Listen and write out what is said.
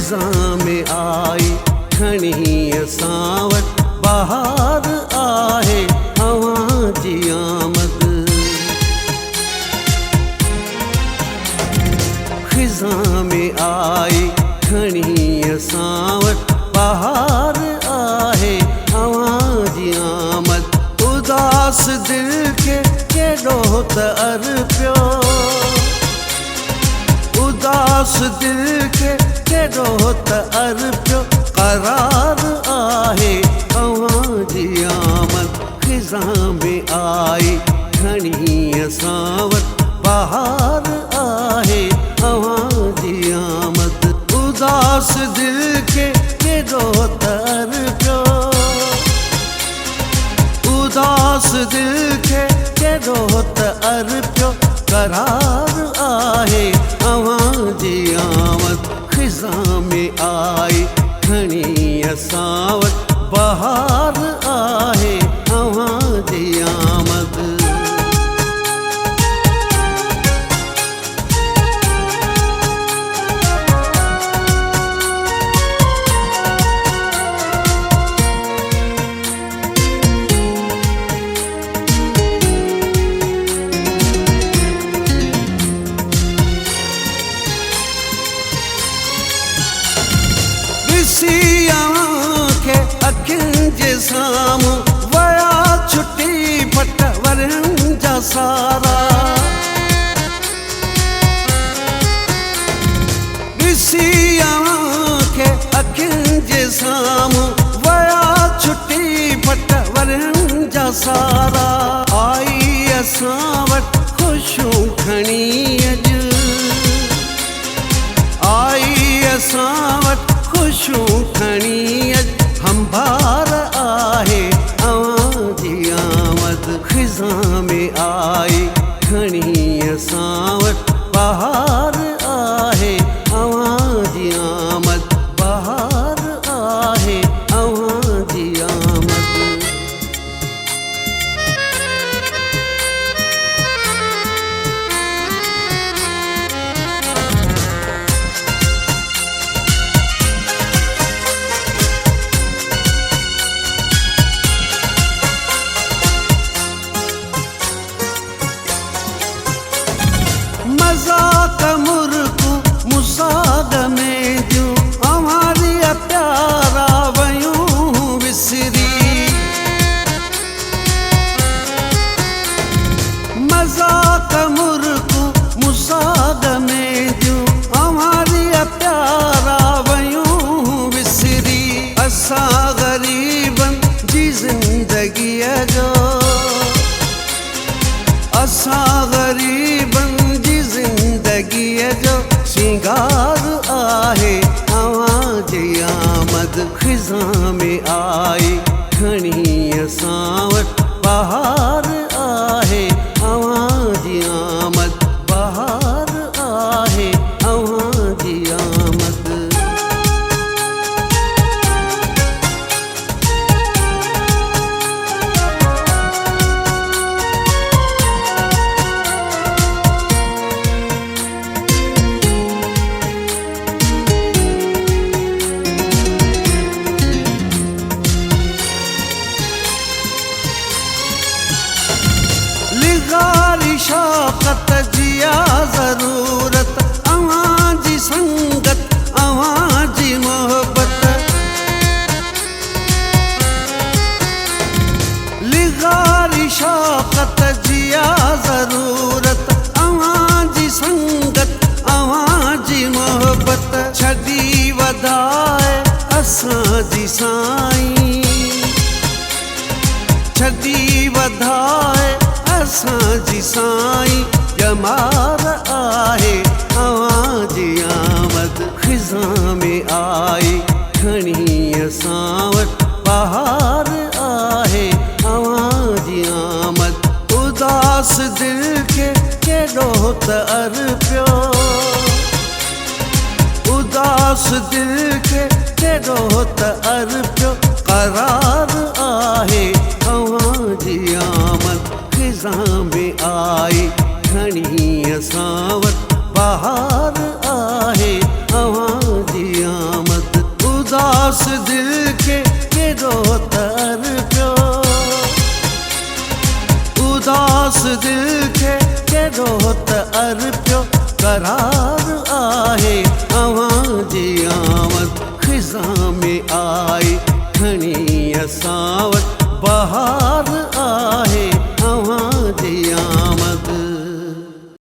खिज़ा में आई खणी असां वटि बहार आहे हवा जी आमद। खिज़ा में आई खणी असां वटि बहार आहे हवा जी आमद। उदास दिल खे केॾो त अरपियो, उदास दिल खे केॾो त अरपियो, करार आहे हवा जी आमद। खिज़ा में आई खणी असां वटि बहार आहे हवा जी आमद। उदास दिल खे केॾो त अरपियो, उदास दिल खे केॾो त अरपियो, करार आहे हवा जी आमद। खिज़ा में आई खणी असां वटि बहार आहे हवा जी आमद। अखियुनि जे साम्हूं वया छुटी फट वरनि जा सारा, ॾिसी खे अखियुनि जे साम्हूं वया छुटी फट वरनि जा सारा। आई असां वटि ख़ुशियूं खणी अॼु, आई असां वटि ख़ुशियूं खणी अॼु, अंबार आहे हवा जी आमद। खिज़ा में आई खणी असां वटि बहार आहे हवा जी आमद, बहार आहे हवा जी आमद। मज़ाक मुर्कू मुसाद में ॾियूं हमारी प्यारा वयूं विसरी, मज़ाक मुर्कू मुसाद में ॾियूं हमारी प्यारा वयूं विसरी। असां ग़रीबनि जी ज़िंदगीअ जो, असां ग़रीबनि जी ज़िंदगीअ जो सिंगार आहे हवा जी आमद। खिज़ा में आई खणी असां वटि बहार आहे हवा जी आमद, बहार आहे हवा जी आमद। लिगारी शौकत जिया ज़रूरत, अवां जी संगत अवां जी मोहब्बत। लिगारी शौकत जिया ज़रूरत, अवां जी संगत अवां जी मोहब्बत। छॾी वधाए असां जी साईं, छॾी वधाए असां जी साईं, ॼमार आहे हवा जी आमद। खिज़ा में आई खणी असां वटि बहार आहे हवा जी आमद। उदास दिल खे केॾो त अरपियो, उदास दिल खे केॾो त अरपियो, करार आहे हवा जी आमद। खिज़ा में आई खणी असां वटि बहार आहे हवा जी आमद। उदास दिल के केॾो तर पियो उदास दिल के केॾो तर पियो करार आहे अवां जी आमद खिज़ां में आई खणी असां वटि बहार